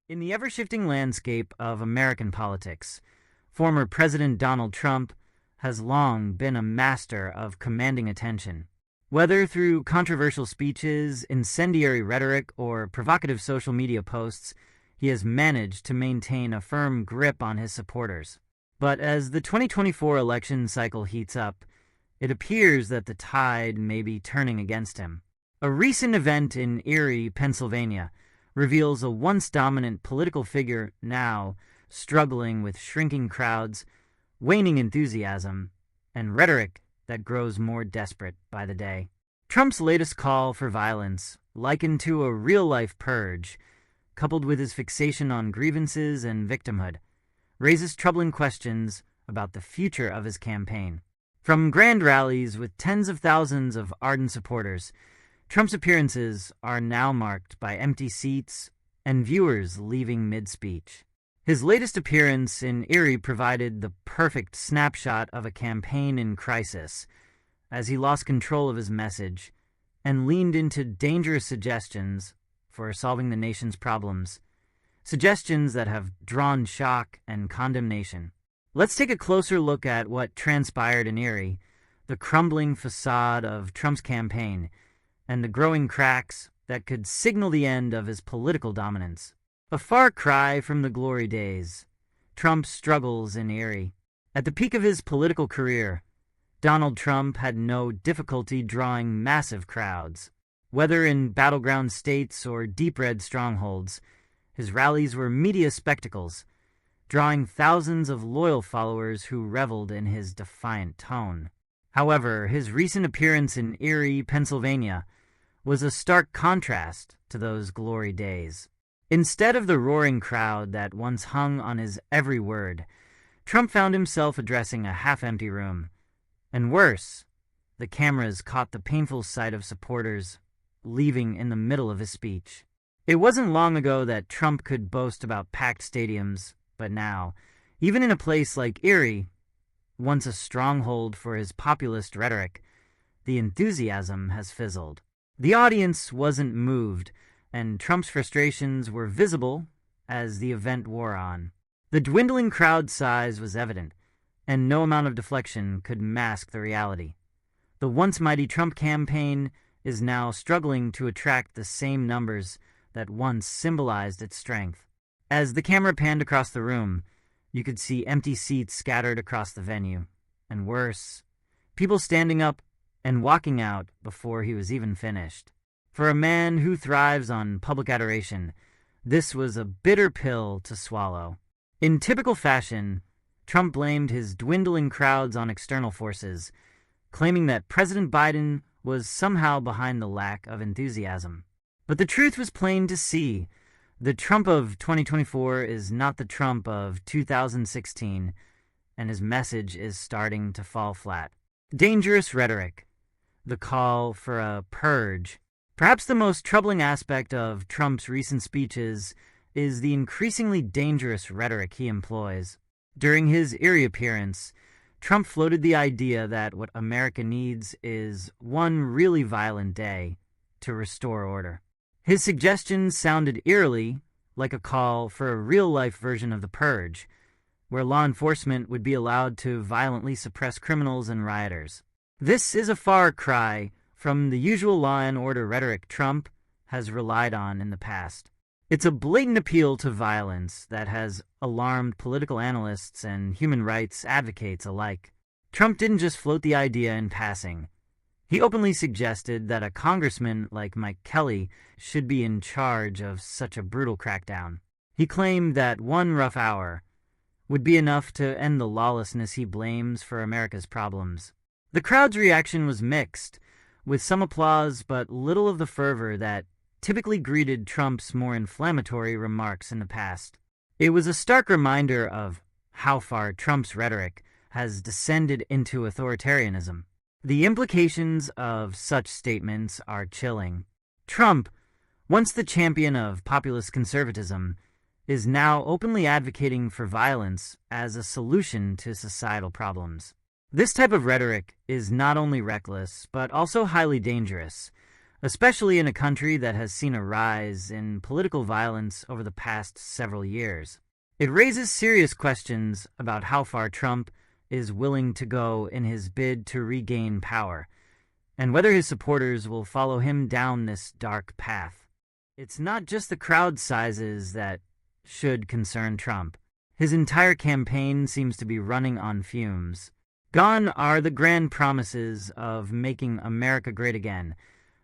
In the ever-shifting landscape of American politics, former President Donald Trump has long been a master of commanding attention. Whether through controversial speeches, incendiary rhetoric, or provocative social media posts, he has managed to maintain a firm grip on his supporters. But as the 2024 election cycle heats up, it appears that the tide may be turning against him. A recent event in Erie, Pennsylvania, reveals a once dominant political figure now struggling with shrinking crowds, waning enthusiasm, and rhetoric that grows more desperate by the day. Trump's latest call for violence, likened to a real-life purge, coupled with his fixation on grievances and victimhood, raises troubling questions about the future of his campaign. From grand rallies with tens of thousands of ardent supporters, Trump's appearances are now marked by empty seats and viewers leaving mid-speech. His latest appearance in Erie provided the perfect snapshot of a campaign in crisis, as he lost control of his message and leaned into dangerous suggestions for solving the nation's problems, suggestions that have drawn shock and condemnation. Let's take a closer look at what transpired in Erie, the crumbling facade of Trump's campaign, and the growing cracks that could signal the end of his political dominance. A far cry from the glory days, Trump's struggles in Erie. At the peak of his political career, Donald Trump had no difficulty drawing massive crowds. Whether in battleground states or deep red strongholds, his rallies were media spectacles, drawing thousands of loyal followers who reveled in his defiant tone. However, his recent appearance in Erie, Pennsylvania, was a stark contrast to those glory days. Instead of the roaring crowd that once hung on his every word, Trump found himself addressing a half-empty room. And worse, the cameras caught the painful sight of supporters leaving in the middle of his speech. It wasn't long ago that Trump could boast about packed stadiums, but now, even in a place like Erie, once a stronghold for his populist rhetoric, the enthusiasm has fizzled. The audience wasn't moved, and Trump's frustrations were visible as the event wore on. The dwindling crowd size was evident, and no amount of deflection could mask the reality. The once mighty Trump campaign is now struggling to attract the same numbers that once symbolized its strength. As the camera panned across the room, you could see empty seats scattered across the venue, and worse, people standing up and walking out before he was even finished. For a man who thrives on public adoration, this was a bitter pill to swallow. In typical fashion, Trump blamed his dwindling crowds on external forces, claiming that President Biden was somehow behind the lack of enthusiasm. But the truth was plain to see. The Trump of 2024 is not the Trump of 2016, and his message is starting to fall flat. Dangerous rhetoric. The call for a purge. Perhaps the most troubling aspect of Trump's recent speeches is the increasingly dangerous rhetoric he employs. During his Erie appearance, Trump floated the idea that what America needs is one really violent day to restore order. His suggestions sounded eerily like a call for a real-life version of the purge, where law enforcement would be allowed to violently suppress criminals and rioters. This is a far cry from the usual law and order rhetoric Trump has relied on in the past. It's a blatant appeal to violence that has alarmed political analysts and human rights advocates alike. Trump didn't just float the idea in passing. He openly suggested that a congressman like Mike Kelly should be in charge of such a brutal crackdown. He claimed that one rough hour would be enough to end the lawlessness he blames for America's problems. The crowd's reaction was mixed, with some applause but little of the fervor that typically greeted Trump's more inflammatory remarks in the past. It was a stark reminder of how far Trump's rhetoric has descended into authoritarianism. The implications of such statements are chilling. Trump, once the champion of populist conservatism, is now openly advocating for violence as a solution to societal problems. This type of rhetoric is not only reckless, but also highly dangerous, especially in a country that has seen a rise in political violence over the past several years. It raises serious questions about how far Trump is willing to go in his bid to regain power, and whether his supporters will follow him down this dark path. It's not just the crowd sizes that should concern Trump. His entire campaign seems to be running on fumes. Gone are the grand promises of making America great again,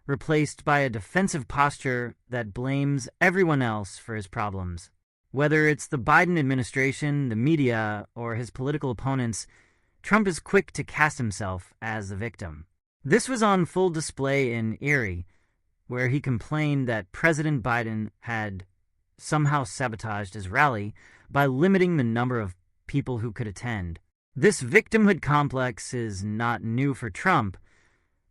replaced by a defensive posture that blames everyone else for his problems. Whether it's the Biden administration, the media, or his political opponents, Trump is quick to cast himself as the victim. This was on full display in Erie, where he complained that President Biden had somehow sabotaged his rally by limiting the number of people who could attend. This victimhood complex is not new for Trump,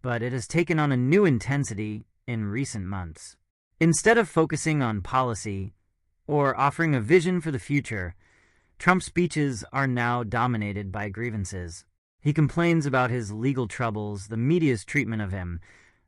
but it has taken on a new intensity in recent months. Instead of focusing on policy or offering a vision for the future, Trump's speeches are now dominated by grievances. He complains about his legal troubles, the media's treatment of him,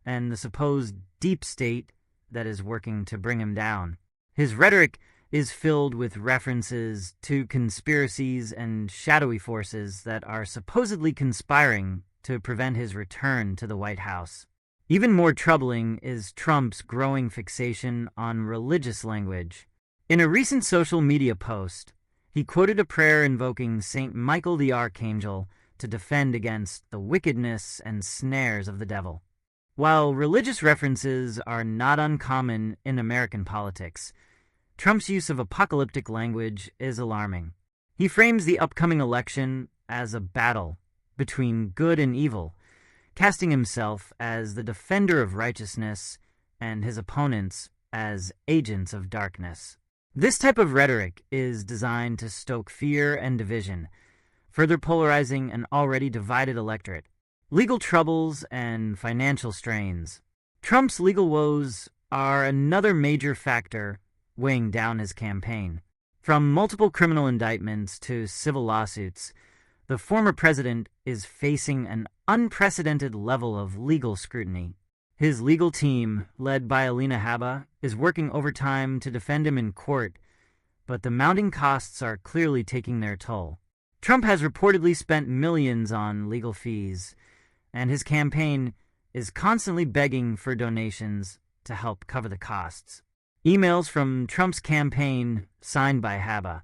and the supposed deep state that is working to bring him down. His rhetoric is filled with references to conspiracies and shadowy forces that are supposedly conspiring to prevent his return to the White House. Even more troubling is Trump's growing fixation on religious language. In a recent social media post, he quoted a prayer invoking Saint Michael the Archangel to defend against the wickedness and snares of the devil. While religious references are not uncommon in American politics, Trump's use of apocalyptic language is alarming. He frames the upcoming election as a battle between good and evil, casting himself as the defender of righteousness and his opponents as agents of darkness. This type of rhetoric is designed to stoke fear and division, further polarizing an already divided electorate. Legal troubles and financial strains. Trump's legal woes are another major factor weighing down his campaign. From multiple criminal indictments to civil lawsuits, the former president is facing an unprecedented level of legal scrutiny. His legal team, led by Alina Habba, is working overtime to defend him in court, but the mounting costs are clearly taking their toll. Trump has reportedly spent millions on legal fees, and his campaign is constantly begging for donations to help cover the costs. Emails from Trump's campaign, signed by Habba,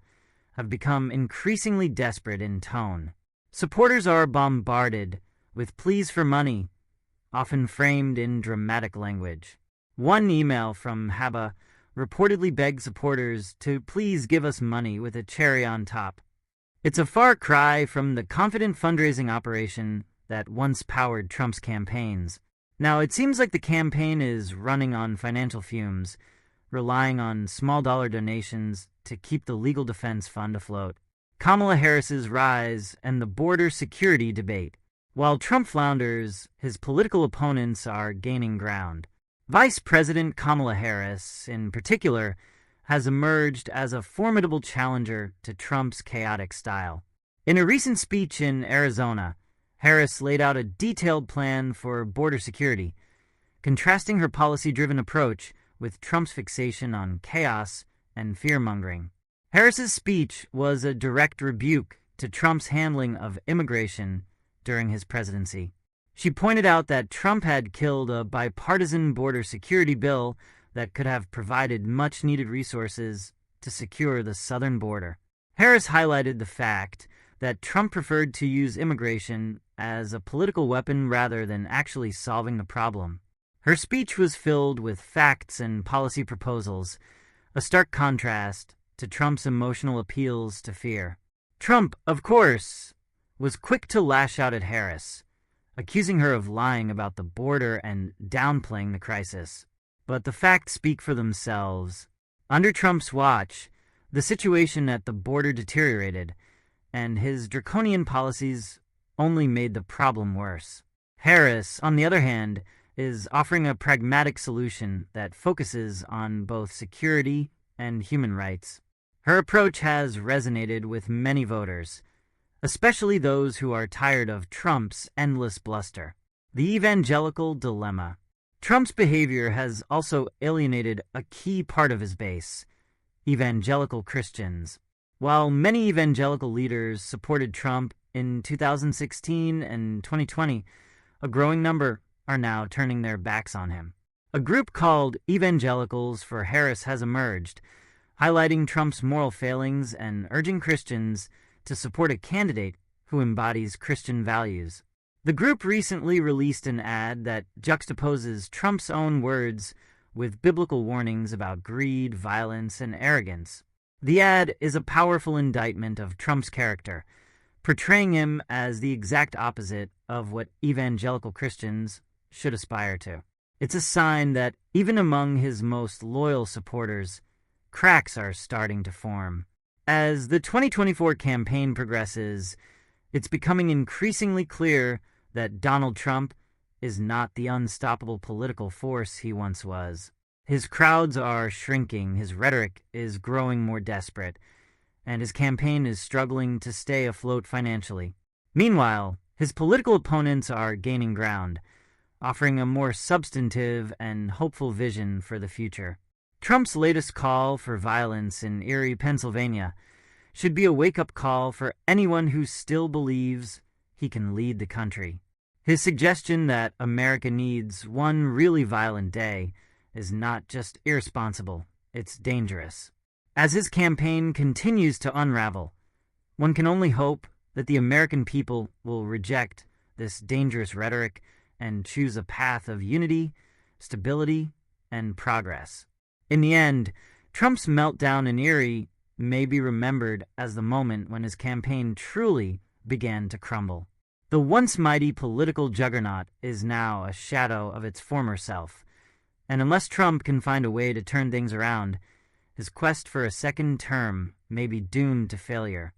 have become increasingly desperate in tone. Supporters are bombarded with pleas for money, often framed in dramatic language. One email from Habba reportedly begged supporters to please give us money with a cherry on top. It's a far cry from the confident fundraising operation that once powered Trump's campaigns. Now, it seems like the campaign is running on financial fumes, relying on small-dollar donations to keep the legal defense fund afloat. Kamala Harris's rise and the border security debate. While Trump flounders, his political opponents are gaining ground. Vice President Kamala Harris, in particular, has emerged as a formidable challenger to Trump's chaotic style. In a recent speech in Arizona, Harris laid out a detailed plan for border security, contrasting her policy-driven approach with Trump's fixation on chaos and fear-mongering. Harris's speech was a direct rebuke to Trump's handling of immigration during his presidency. She pointed out that Trump had killed a bipartisan border security bill that could have provided much-needed resources to secure the southern border. Harris highlighted the fact that Trump preferred to use immigration as a political weapon rather than actually solving the problem. Her speech was filled with facts and policy proposals, a stark contrast to Trump's emotional appeals to fear. Trump, of course, was quick to lash out at Harris, accusing her of lying about the border and downplaying the crisis. But the facts speak for themselves. Under Trump's watch, the situation at the border deteriorated, and his draconian policies only made the problem worse. Harris, on the other hand, is offering a pragmatic solution that focuses on both security and human rights. Her approach has resonated with many voters, especially those who are tired of Trump's endless bluster. The evangelical dilemma. Trump's behavior has also alienated a key part of his base, evangelical Christians. While many evangelical leaders supported Trump in 2016 and 2020, a growing number are now turning their backs on him. A group called Evangelicals for Harris has emerged, highlighting Trump's moral failings and urging Christians to support a candidate who embodies Christian values. The group recently released an ad that juxtaposes Trump's own words with biblical warnings about greed, violence, and arrogance. The ad is a powerful indictment of Trump's character, portraying him as the exact opposite of what evangelical Christians should aspire to. It's a sign that even among his most loyal supporters, cracks are starting to form. As the 2024 campaign progresses, it's becoming increasingly clear that Donald Trump is not the unstoppable political force he once was. His crowds are shrinking, his rhetoric is growing more desperate, and his campaign is struggling to stay afloat financially. Meanwhile, his political opponents are gaining ground, offering a more substantive and hopeful vision for the future. Trump's latest call for violence in Erie, Pennsylvania, should be a wake-up call for anyone who still believes he can lead the country. His suggestion that America needs one really violent day is not just irresponsible, it's dangerous. As his campaign continues to unravel, one can only hope that the American people will reject this dangerous rhetoric and choose a path of unity, stability, and progress. In the end, Trump's meltdown in Erie may be remembered as the moment when his campaign truly began to crumble. The once mighty political juggernaut is now a shadow of its former self, and unless Trump can find a way to turn things around, his quest for a second term may be doomed to failure.